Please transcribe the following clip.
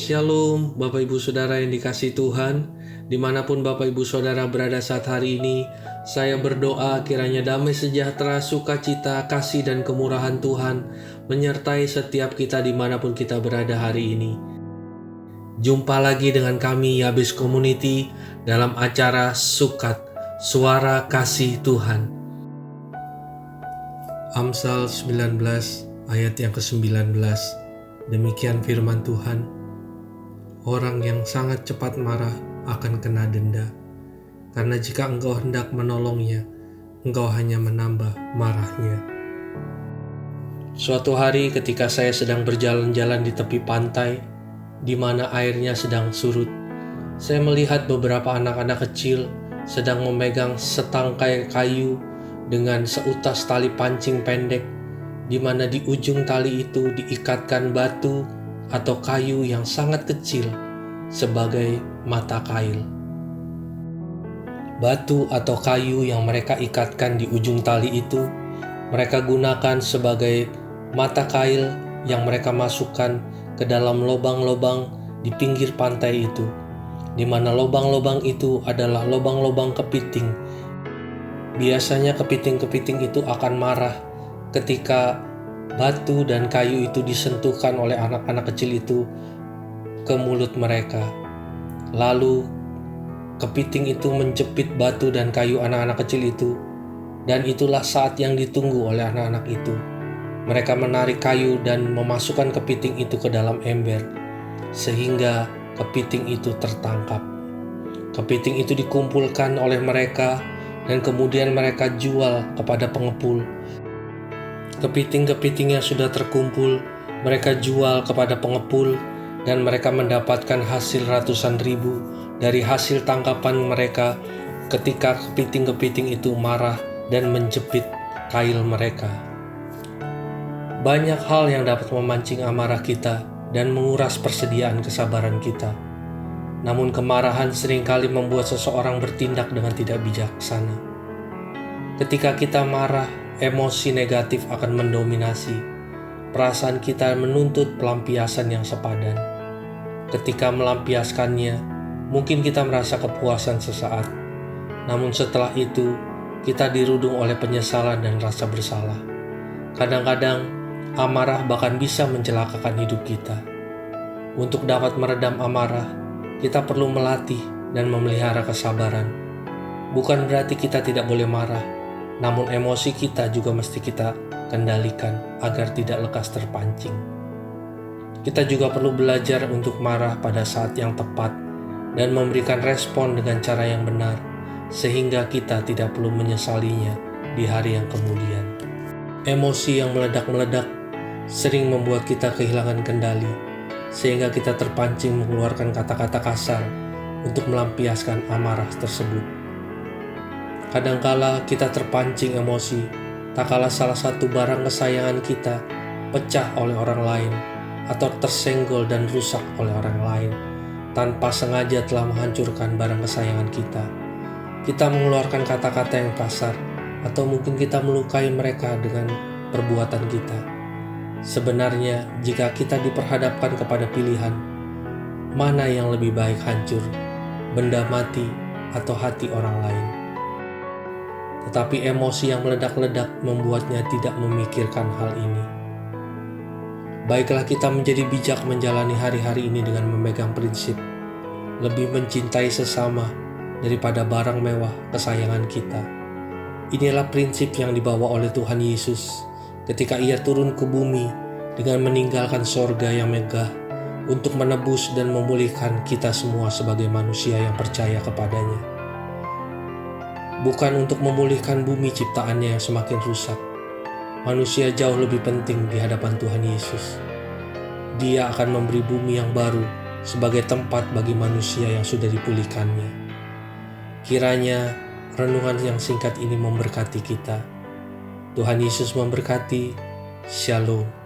Shalom Bapak Ibu Saudara yang dikasihi Tuhan. Dimanapun Bapak Ibu Saudara berada saat hari ini, saya berdoa kiranya damai sejahtera, sukacita, kasih dan kemurahan Tuhan menyertai setiap kita dimanapun kita berada hari ini. Jumpa lagi dengan kami Yabes Community dalam acara Sukat, Suara Kasih Tuhan. Amsal 19 ayat yang ke-19. Demikian firman Tuhan. Orang yang sangat cepat marah akan kena denda, karena jika engkau hendak menolongnya, engkau hanya menambah marahnya. Suatu hari ketika saya sedang berjalan-jalan di tepi pantai, di mana airnya sedang surut, saya melihat beberapa anak-anak kecil sedang memegang setangkai kayu dengan seutas tali pancing pendek, di mana di ujung tali itu diikatkan batu atau kayu yang sangat kecil sebagai mata kail. Batu atau kayu yang mereka ikatkan di ujung tali itu, mereka gunakan sebagai mata kail yang mereka masukkan ke dalam lubang-lubang di pinggir pantai itu, di mana lubang-lubang itu adalah lubang-lubang kepiting. Biasanya kepiting-kepiting itu akan marah ketika batu dan kayu itu disentuhkan oleh anak-anak kecil itu ke mulut mereka. Lalu kepiting itu menjepit batu dan kayu anak-anak kecil itu, dan itulah saat yang ditunggu oleh anak-anak itu. Mereka menarik kayu dan memasukkan kepiting itu ke dalam ember, sehingga kepiting itu tertangkap. Kepiting itu dikumpulkan oleh mereka dan kemudian mereka jual kepada pengepul. Kepiting-kepiting yang sudah terkumpul, mereka jual kepada pengepul dan mereka mendapatkan hasil ratusan ribu dari hasil tangkapan mereka ketika kepiting-kepiting itu marah dan menjepit kail mereka. Banyak hal yang dapat memancing amarah kita dan menguras persediaan kesabaran kita. Namun kemarahan seringkali membuat seseorang bertindak dengan tidak bijaksana. Ketika kita marah, emosi negatif akan mendominasi. Perasaan kita menuntut pelampiasan yang sepadan. Ketika melampiaskannya, mungkin kita merasa kepuasan sesaat. Namun setelah itu, kita dirudung oleh penyesalan dan rasa bersalah. Kadang-kadang, amarah bahkan bisa mencelakakan hidup kita. Untuk dapat meredam amarah, kita perlu melatih dan memelihara kesabaran. Bukan berarti kita tidak boleh marah, namun emosi kita juga mesti kita kendalikan agar tidak lekas terpancing. Kita juga perlu belajar untuk marah pada saat yang tepat dan memberikan respon dengan cara yang benar, sehingga kita tidak perlu menyesalinya di hari yang kemudian. Emosi yang meledak-meledak sering membuat kita kehilangan kendali, sehingga kita terpancing mengeluarkan kata-kata kasar untuk melampiaskan amarah tersebut. Kadangkala kita terpancing emosi, tak kala salah satu barang kesayangan kita pecah oleh orang lain atau tersenggol dan rusak oleh orang lain tanpa sengaja telah menghancurkan barang kesayangan kita. Kita mengeluarkan kata-kata yang kasar atau mungkin kita melukai mereka dengan perbuatan kita. Sebenarnya jika kita diperhadapkan kepada pilihan, mana yang lebih baik hancur, benda mati atau hati orang lain? Tetapi emosi yang meledak-ledak membuatnya tidak memikirkan hal ini. Baiklah kita menjadi bijak menjalani hari-hari ini dengan memegang prinsip lebih mencintai sesama daripada barang mewah kesayangan kita. Inilah prinsip yang dibawa oleh Tuhan Yesus ketika Ia turun ke bumi dengan meninggalkan sorga yang megah untuk menebus dan memulihkan kita semua sebagai manusia yang percaya kepadanya. Bukan untuk memulihkan bumi ciptaannya yang semakin rusak. Manusia jauh lebih penting di hadapan Tuhan Yesus. Dia akan memberi bumi yang baru sebagai tempat bagi manusia yang sudah dipulihkannya. Kiranya renungan yang singkat ini memberkati kita. Tuhan Yesus memberkati. Shalom.